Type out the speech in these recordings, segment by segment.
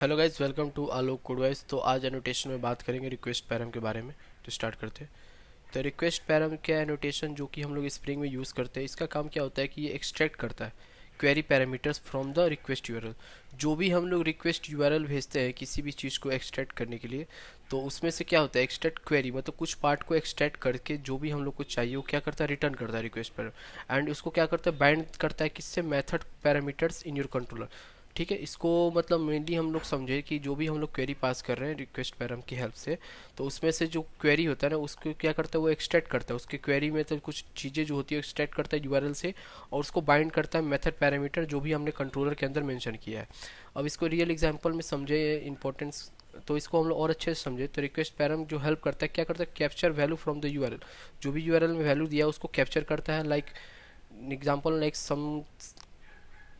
Hello guys, welcome to आलोक कोडवाइज। तो आज annotation में बात करेंगे रिक्वेस्ट पैरम के बारे में। तो स्टार्ट करते हैं। तो रिक्वेस्ट पैरम क्या एनोटेशन जो कि हम लोग स्प्रिंग में यूज़ करते हैं, इसका काम क्या होता है कि ये एक्सट्रैक्ट करता है query parameters from the request URL. जो भी हम लोग रिक्वेस्ट यूआरएल भेजते हैं किसी भी चीज़ को एक्सट्रैक्ट करने के लिए, तो उसमें से क्या होता है एक्सट्रैक्ट क्वेरी, मतलब कुछ पार्ट को एक्सट्रैक्ट करके जो भी हम लोग को चाहिए वो क्या करता है रिटर्न करता है रिक्वेस्ट पैरम। एंड उसको क्या करता है बाइंड करता है किससे, method parameters in your controller. ठीक है, इसको मतलब मेनली हम लोग समझे कि जो भी हम लोग क्वेरी पास कर रहे हैं रिक्वेस्ट पैरम की हेल्प से, तो उसमें से जो क्वेरी होता है ना उसको क्या करता है वो एक्सट्रैक्ट करता है। उसके क्वेरी में तो कुछ चीज़ें जो होती है एक्सट्रैक्ट करता है यूआरएल से, और उसको बाइंड करता है मेथड पैरामीटर जो भी हमने कंट्रोलर के अंदर मेंशन किया है। अब इसको रियल एग्जांपल में समझे इंपॉर्टेंस, तो इसको हम लोग और अच्छे से समझे। तो रिक्वेस्ट पैरम जो हेल्प करता है क्या करता है, capture value from the URL. जो भी यूआरएल में वैल्यू दिया है उसको कैप्चर करता है। Like example, like some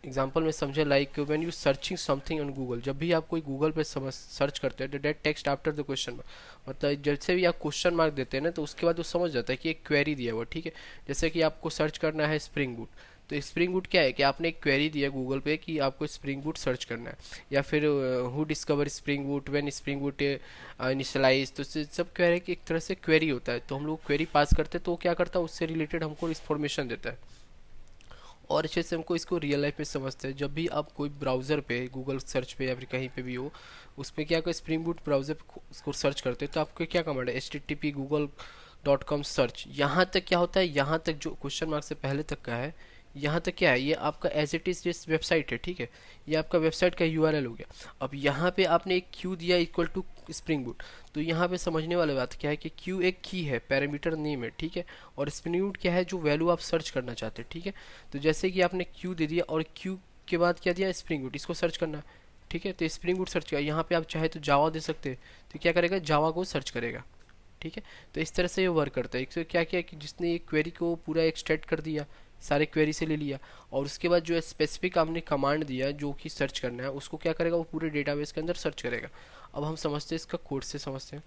example में समझे, like when you searching something on Google. जब भी आप कोई गूगल पे समझ सर्च करते हैं, that text after the question mark, मतलब जैसे भी आप क्वेश्चन मार्क देते हैं ना तो उसके बाद वो समझ जाता है कि एक क्वेरी दिया हुआ। ठीक है, जैसे कि आपको सर्च करना है स्प्रिंग बूट, तो स्प्रिंग बूट क्या है कि आपने एक क्वेरी दिया गूगल पे कि आपको स्प्रिंग बूट सर्च करना है, या फिर who discover spring boot when spring boot initialise. तो सब क्वेरी की एक तरह से क्वेरी होता है। तो हम लोग क्वेरी पास करते हैं तो वो क्या करता है उससे रिलेटेड हमको इन्फॉर्मेशन देता है। और अच्छे से हमको इसको रियल लाइफ में समझते हैं। जब भी आप कोई ब्राउज़र पे गूगल सर्च पे या फिर कहीं पे भी हो, उसमें क्या कोई स्प्रिंग बूट ब्राउज़र उसको सर्च करते हैं तो आपको क्या कमांड है, http google.com सर्च। यहाँ तक क्या होता है, यहाँ तक जो क्वेश्चन मार्क से पहले तक का है, यहाँ तक क्या है, ये आपका एज इट इज़ जिस वेबसाइट है। ठीक है, ये आपका वेबसाइट का यूआरएल हो गया। अब यहाँ पे आपने एक क्यू दिया इक्वल टू स्प्रिंग बूट, तो यहाँ पे समझने वाली बात क्या है कि क्यू एक की है, पैरामीटर नेम है। ठीक है, और स्प्रिंग बूट क्या है, जो वैल्यू आप सर्च करना चाहते हैं। ठीक है, तो जैसे कि आपने क्यू दे दिया और क्यू के बाद क्या दिया स्प्रिंग बूट, इसको सर्च करना है। ठीक है, तो स्प्रिंग बूट सर्च किया, यहाँ पे आप चाहे तो जावा दे सकते हैं, तो क्या करेगा जावा को सर्च करेगा। ठीक है, तो इस तरह से ये वर्क करता है। इससे क्या किया कि जिसने एक क्वेरी को पूरा एक्सट्रैक्ट कर दिया, सारे क्वेरी से ले लिया, और उसके बाद जो है स्पेसिफिक आपने कमांड दिया जो कि सर्च करना है, उसको क्या करेगा वो पूरे डेटाबेस के अंदर सर्च करेगा। अब हम समझते हैं इसका कोड से समझते हैं।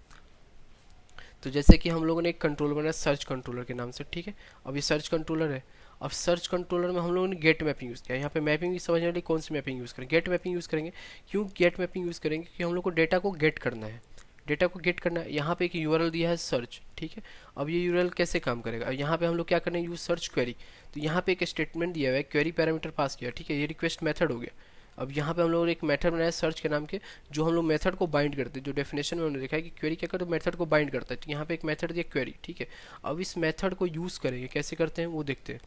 तो जैसे कि हम लोगों ने एक कंट्रोलर बनाया सर्च कंट्रोलर के नाम से। ठीक है, अब ये सर्च कंट्रोलर है। अब सर्च कंट्रोलर में हम लोगों ने गेट मैपिंग यूज़ किया। यहाँ पे मैपिंग समझने के लिए कौन सी मैपिंग यूज़ करेंगे, गेट मैपिंग यूज़ करेंगे। क्यों गेट मैपिंग यूज़ करेंगे, क्योंकि हम लोग को डेटा को गेट करना है। डेटा को गेट करना है। यहाँ पे एक यूआरएल दिया है सर्च। ठीक है, अब ये यूआरएल कैसे काम करेगा, अब यहाँ पे हम लोग क्या करना है यूज सर्च क्वेरी। तो यहाँ पे एक स्टेटमेंट दिया हुआ है, क्वेरी पैरामीटर पास किया। ठीक है, ये रिक्वेस्ट मेथड हो गया। अब यहाँ पे हम लोग एक मेथड बनाया सर्च के नाम के, जो हम लोग मेथड को बाइंड करते हैं। जो डेफिनेशन में हमने देखा है कि क्वेरी क्या करता है, मेथड को बाइंड करता है। तो यहाँ पे एक मेथड दिया क्वेरी। ठीक है, अब इस मेथड को यूज़ करेंगे, कैसे करते हैं वो देखते हैं।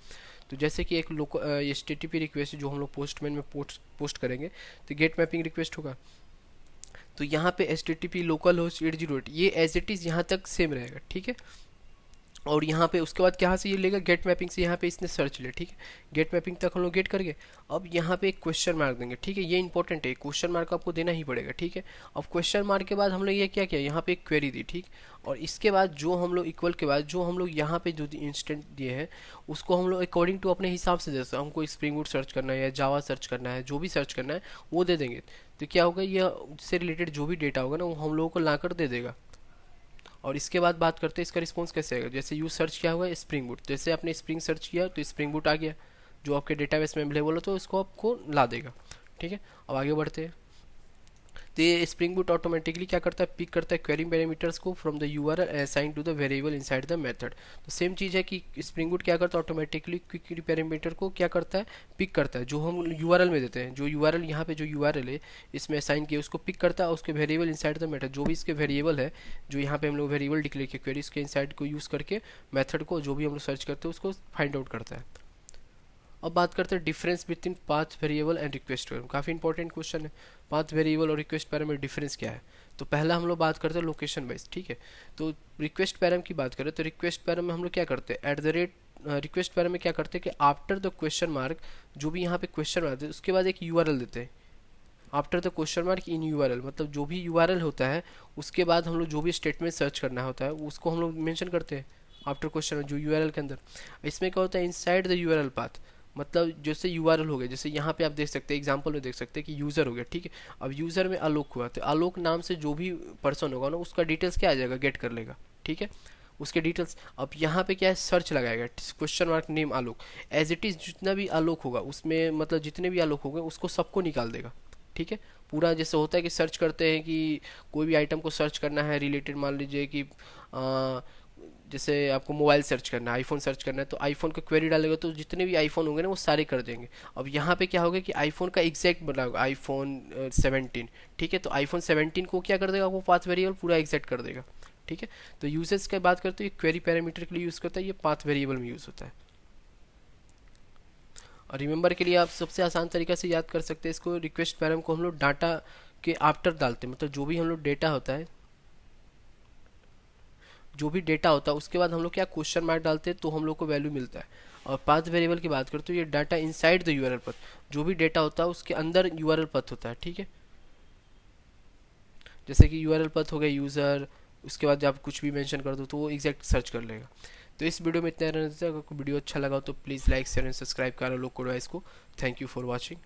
तो जैसे कि एक HTTP रिक्वेस्ट जो हम लोग पोस्टमैन में पोस्ट करेंगे, तो गेट मैपिंग रिक्वेस्ट होगा। तो यहाँ पे HTTP लोकल होस्ट 808 ये एज इट इज़ यहाँ तक सेम रहेगा। ठीक है, और यहाँ पे उसके बाद क्या से ये लेगा गेट मैपिंग से, यहाँ पे इसने सर्च लिया। ठीक है, गेट मैपिंग तक हम लोग गेट कर गए। अब यहाँ पे एक क्वेश्चन मार्क देंगे। ठीक है, ये इंपॉर्टेंट है, क्वेश्चन मार्क आपको देना ही पड़ेगा। ठीक है, अब क्वेश्चन मार्क के बाद हम लोग ये क्या किया, यहाँ पे एक क्वेरी दी। ठीक, और इसके बाद जो हम लोग इक्वल के बाद जो हम लोग यहाँ पे जो इंस्टेंट दिए हैं उसको हम लोग अकॉर्डिंग टू अपने हिसाब से, जैसे हमको स्प्रिंग बूट सर्च करना है या जावा सर्च करना है, जो भी सर्च करना है वो दे देंगे। तो क्या होगा, ये उससे रिलेटेड जो भी डेटा होगा ना वो हम लोगों को ला कर दे देगा। और इसके बाद बात करते हैं इसका रिस्पॉन्स कैसे आएगा। जैसे यूज सर्च किया हुआ है स्प्रिंग बूट, जैसे आपने स्प्रिंग सर्च किया तो स्प्रिंग बूट आ गया, जो आपके डेटाबेस में अवेलेबल हो तो इसको आपको ला देगा। ठीक है, अब आगे बढ़ते हैं। तो ये स्प्रिंग बूट ऑटोमेटिकली क्या करता है, पिक करता है क्वेरी पैरामीटर्स को from the URL assign to the variable inside the method. तो सेम चीज़ है कि स्प्रिंग बूट क्या करता है, ऑटोमेटिकली क्वेरी पैरामीटर को क्या करता है, पिक करता है, जो हम यूआरएल में देते हैं। जो यूआरएल यहाँ पे जो यूआरएल है इसमें असाइन किया उसको पिक करता है, उसके वेरिएबल इनसाइड द मेथड, जो भी इसके वेरिएबल है, जो यहाँ पे हम लोग वेरिएबल डिक्लेयर किया क्वेरी उसके इनसाइड को यूज़ करके मेथड को जो भी हम लोग सर्च करते हैं उसको फाइंड आउट करता है। अब बात करते हैं difference between path variable and request parameter. काफ़ी इंपॉर्टेंट क्वेश्चन है, पाथ वेरिएबल और रिक्वेस्ट पैरामीटर डिफरेंस क्या है। तो पहला हम लोग बात करते हैं लोकेशन वाइज। ठीक है, तो रिक्वेस्ट पैराम की बात करें तो रिक्वेस्ट पैराम में हम लोग क्या करते हैं, at the rate request params में क्या करते हैं कि आफ्टर द क्वेश्चन मार्क, जो भी यहाँ पे क्वेश्चन मार्क है उसके बाद एक यूआरएल देते हैं। After the question mark in URL, मतलब जो भी यूआरएल होता है उसके बाद हम लोग जो भी स्टेटमेंट सर्च करना होता है उसको हम लोग मेंशन करते हैं आफ्टर क्वेश्चन जो यूआरएल के अंदर। इसमें क्या होता है, इनसाइड द यूआरएल पाथ, मतलब जैसे यूआरएल हो गया, जैसे यहाँ पे आप देख सकते हैं एग्जांपल में देख सकते हैं कि यूज़र हो गया। ठीक है, अब यूज़र में आलोक हुआ तो आलोक नाम से जो भी पर्सन होगा ना उसका डिटेल्स क्या आ जाएगा, गेट कर लेगा। ठीक है, उसके डिटेल्स। अब यहाँ पे क्या है, सर्च लगाएगा question mark name Alok, as it is जितना भी आलोक होगा उसमें, मतलब जितने भी आलोक होंगे उसको सबको निकाल देगा। ठीक है, पूरा जैसे होता है कि सर्च करते हैं कि कोई भी आइटम को सर्च करना है रिलेटेड, मान लीजिए कि जैसे आपको मोबाइल सर्च करना है, आईफोन सर्च करना है, तो आईफोन का क्वेरी डालेगा तो जितने भी आईफोन होंगे ना वो सारे कर देंगे। अब यहाँ पे क्या होगा कि आईफोन का एग्जैक्ट बना होगा आईफोन 17, ठीक है, तो आईफोन 17 को क्या कर देगा, वो पाथ वेरिएबल पूरा एग्जैक्ट कर देगा, ठीक है। तो यूजेस की बात करते हैं, ये क्वेरी पैरामीटर के लिए यूज़ करता है, ये पाथ वेरिएबल में यूज़ होता है। और रिमेंबर के लिए आप सबसे आसान तरीका से याद कर सकते हैं इसको, रिक्वेस्ट पैराम को हम लोग डाटा के आफ्टर डालते हैं, मतलब जो भी हम लोग डेटा होता है, जो भी डेटा होता है उसके बाद हम लोग क्या क्वेश्चन मार्क डालते हैं तो हम लोग को वैल्यू मिलता है। और पाथ वेरिएबल की बात करते तो ये डाटा इनसाइड द यूआरएल पथ, जो भी डेटा होता है उसके अंदर यूआरएल पथ होता है, ठीक है। जैसे कि यूआरएल पथ हो गया यूज़र, उसके बाद जब आप कुछ भी मेंशन कर दो तो वो एग्जैक्ट सर्च कर लेगा। तो इस वीडियो में इतना रहना था। अगर वीडियो अच्छा लगा तो please like share and subscribe करो लोग को। Thank you for watching.